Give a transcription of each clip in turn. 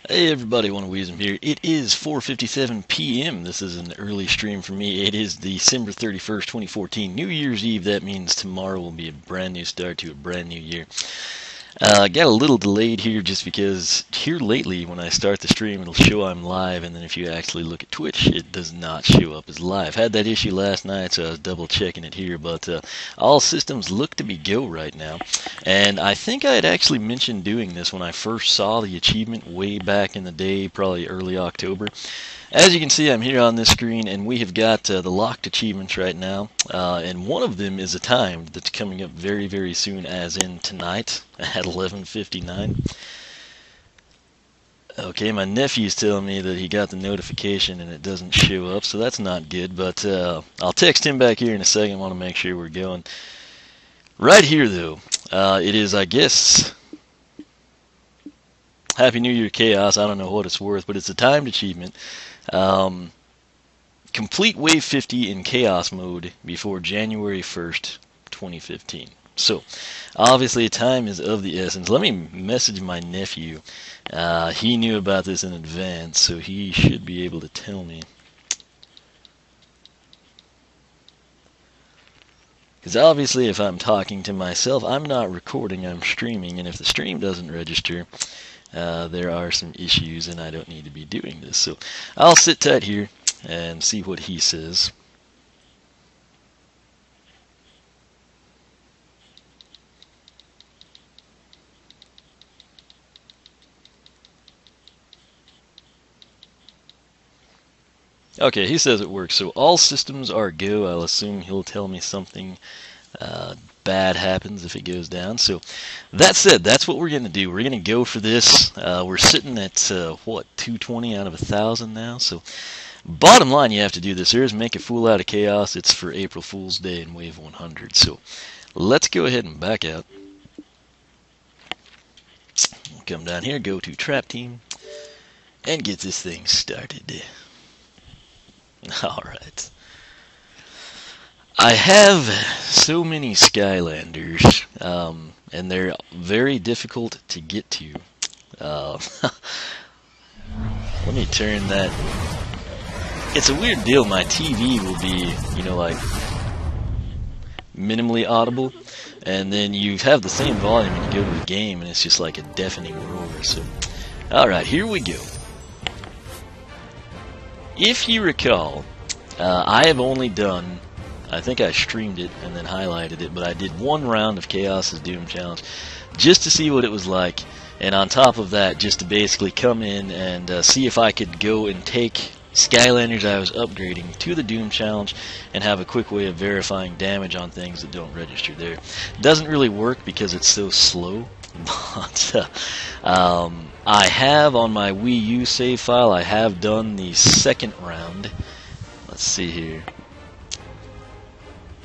Hey everybody, Weasem here. It is 4:57 p.m. This is an early stream for me. It is December 31st, 2014, New Year's Eve. That means tomorrow will be a brand new start to a brand new year. Got a little delayed here just because here lately when I start the stream it'll show I'm live, and then if you actually look at Twitch it does not show up as live. Had that issue last night, so I was double checking it here, but all systems look to be go right now. And I think I had actually mentioned doing this when I first saw the achievement way back in the day, probably early October. As you can see, I'm here on this screen, and we have got the locked achievements right now, and one of them is a time that's coming up very, very soon, as in tonight at 11:59. Okay, my nephew's telling me that he got the notification and it doesn't show up, so that's not good, but I'll text him back here in a second. I want to make sure we're going. Right here, though, it is, I guess, Happy New Year, Chaos. I don't know what it's worth, but it's a timed achievement. Complete Wave 50 in Chaos mode before January 1st, 2015. So, obviously, time is of the essence. Let me message my nephew. He knew about this in advance, so he should be able to tell me. Because obviously, if I'm talking to myself, I'm not recording, I'm streaming, and if the stream doesn't register, there are some issues, and I don't need to be doing this. So, I'll sit tight here and see what he says. Okay, he says it works. So all systems are go. I'll assume he'll tell me something bad happens if it goes down. So that said, that's what we're going to do. We're going to go for this. We're sitting at, what, 220 out of 1,000 now? So bottom line, you have to do this. There is Make a Fool Out of Chaos. It's for April Fool's Day in Wave 100. So let's go ahead and back out. Come down here, go to Trap Team, and get this thing started. Alright. I have so many Skylanders, and they're very difficult to get to. Let me turn that. It's a weird deal. My TV will be, like minimally audible, and then you have the same volume and you go to the game, and it's just like a deafening roar. So, alright, here we go. If you recall, I have only done, I think I streamed it and then highlighted it, but I did one round of Chaos's Doom Challenge just to see what it was like, and on top of that, just to basically come in and see if I could go and take Skylanders I was upgrading to the Doom Challenge and have a quick way of verifying damage on things that don't register there. Doesn't really work because it's so slow, but I have on my Wii U save file, I have done the second round. Let's see here.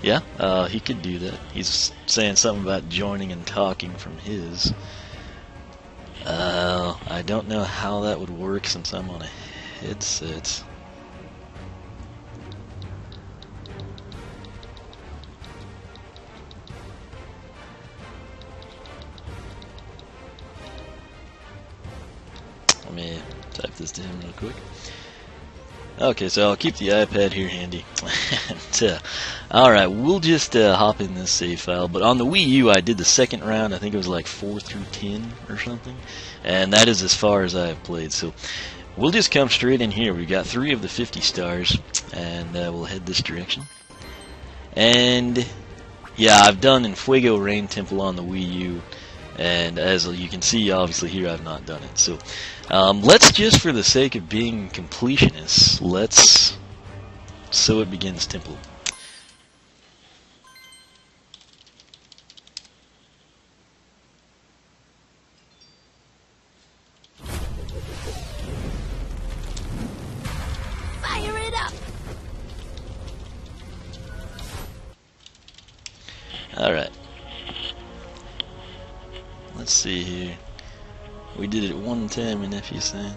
Yeah, he could do that. He's saying something about joining and talking from his. I don't know how that would work since I'm on a headset. Let me type this to him real quick. Okay, so I'll keep the iPad here handy. And, alright, we'll just hop in this save file. But on the Wii U, I did the second round. I think it was like 4 through 10 or something. And that is as far as I have played. So we'll just come straight in here. We've got 3 of the 50 stars. And we'll head this direction. And yeah, I've done in Fuego Rain Temple on the Wii U. And as you can see, obviously here I've not done it. So let's just, for the sake of being completionists, let's So It Begins Temple. Fire it up! Alright. Let's see here. We did it one time, and if you're saying.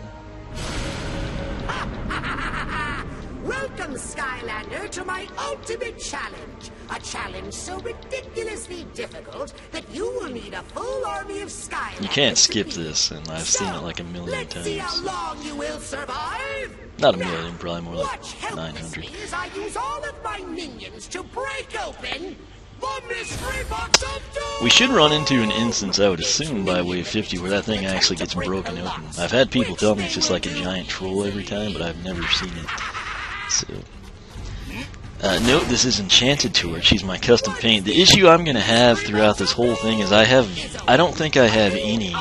Welcome, Skylander, to my ultimate challenge. A challenge so ridiculously difficult that you will need a full army of Skylanders. You can't skip this, and I've seen it like a million let's times. See how long you will survive. Not a million, probably more like Watch 900. helplessly as I use all of my minions to break open the mystery box of doom. We should run into an instance, I would assume, by wave 50 where that thing actually gets broken open. I've had people tell me it's just like a giant troll every time, but I've never seen it. So, note this is Enchanted Torch. She's my custom paint. The issue I'm going to have throughout this whole thing is I don't think I have any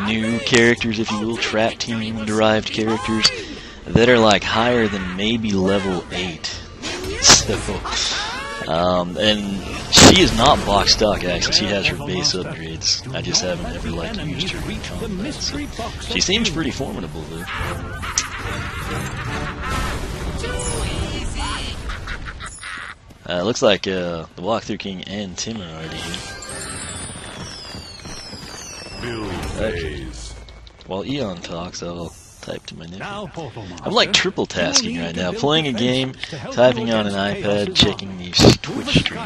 new characters, if you will, trap team derived characters that are like higher than maybe level 8. So, and she is not box stock actually. She has her base upgrades. I just haven't ever like used her in combat. So she seems pretty formidable though. Looks like the Walkthrough King and Tim are already here. Okay. While Eon talks, I'll type to my nephew. I'm like triple tasking right now, playing a game, typing on an iPad, checking the Twitch stream.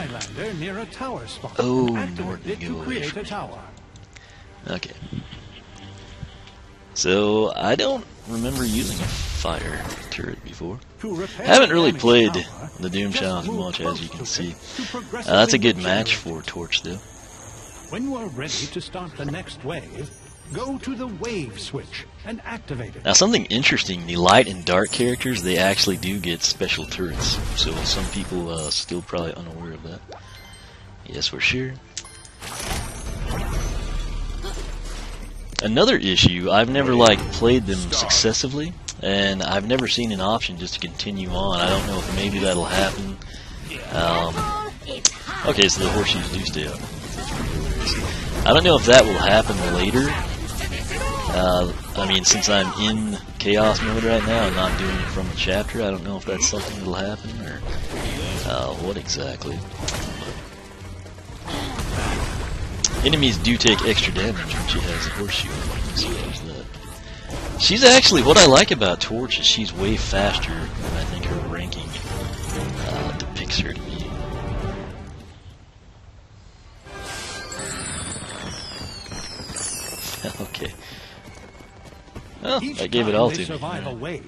Oh, Norton, go away from me. Okay. So, I don't remember using a fire turret before. I haven't really played the Doom Challenge much, as you can see. That's a good match for Torch, though. When you are ready to start the next wave, go to the wave switch and activate it. Now, something interesting, the light and dark characters, they actually do get special turrets. So some people still probably unaware of that. Yes, for sure. Another issue, I've never like played them successively, and I've never seen an option just to continue on. I don't know if maybe that'll happen. Okay, so the horseshoes do stay up. I don't know if that will happen later. I mean, since I'm in Chaos mode right now and not doing it from the chapter, I don't know if that's something that'll happen or what exactly. Enemies do take extra damage when she has a horseshoe on, so there's that. She's actually, what I like about Torch is she's way faster than I think her ranking depicts her to be. Okay. Well, I gave it all to me.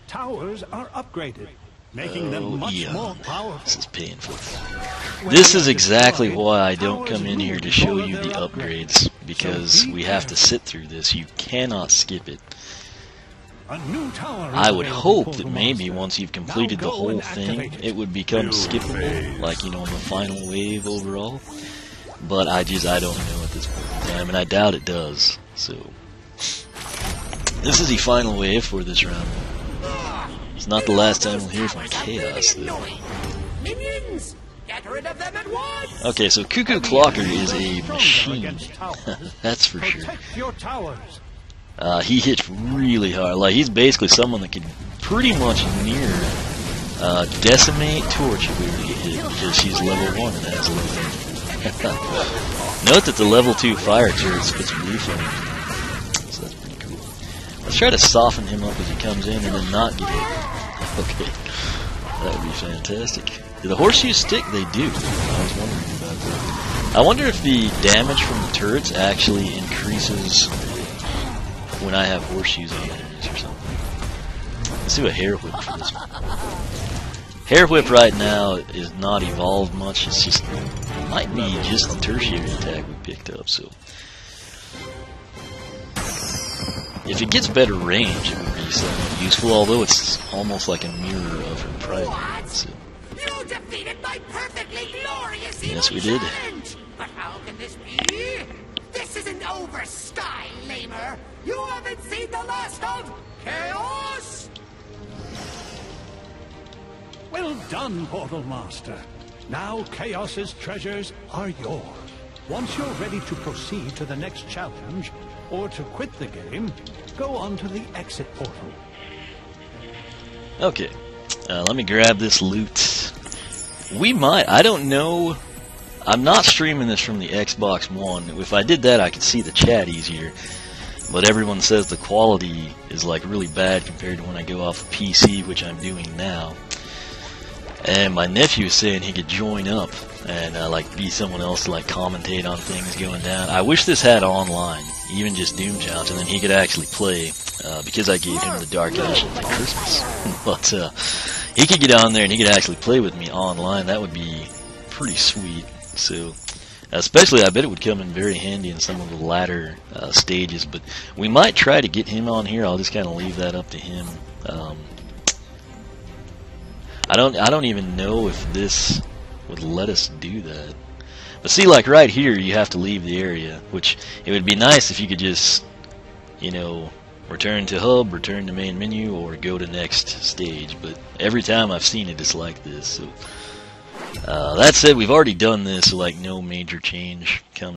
Towers are upgraded, making them much more powerful. This is painful. This is exactly why I don't come in here to show you the upgrades, because we have to sit through this. You cannot skip it. I would hope that maybe once you've completed the whole thing, it would become skippable, like, you know, in the final wave overall. But I don't know at this point in time, and I doubt it does. So, this is the final wave for this round. It's not the last time we'll hear from Chaos, though. Minions, get rid of them at once. Okay, so Cuckoo Clocker is a machine. That's for sure. He hits really hard. Like, he's basically someone that can pretty much near decimate Torch if we were to get hit, because she's level 1 and has level 1. Note that the level 2 fire turret spits blue flame, so that's pretty cool. Let's try to soften him up as he comes in and then not get hit. Okay, that would be fantastic. Do the horseshoes stick? They do. I was wondering about that. I wonder if the damage from the turrets actually increases when I have horseshoes on enemies or something. Let's do a hair whip for this one. Hair whip right now is not evolved much. It's just, it might be just the tertiary attack we picked up. So, if it gets better range, it would be somewhat useful. Although it's almost like a mirror of her private. So. You defeated my perfectly glorious Yes, we did. But how can this be? This isn't over, Skylamer. You haven't seen the last of Chaos. Well done, Portal Master. Now Chaos's treasures are yours. Once you're ready to proceed to the next challenge, or to quit the game, go on to the exit portal. Okay, let me grab this loot. We might, I don't know, I'm not streaming this from the Xbox One. If I did that, I could see the chat easier. but everyone says the quality is like really bad compared to when I go off PC, which I'm doing now. And my nephew is saying he could join up and like be someone else to like commentate on things going down. I wish this had online, even just Doom Challenge, and then he could actually play, because I gave him the Dark Edition for Christmas. But he could get on there and he could actually play with me online. That would be pretty sweet. So, especially I bet it would come in very handy in some of the latter stages. But we might try to get him on here. I'll just kind of leave that up to him. I don't even know if this would let us do that. But see, like right here, you have to leave the area, which it would be nice if you could just, you know, return to hub, return to main menu, or go to next stage. But every time I've seen it, it's like this. So that said, we've already done this, so like no major change comes.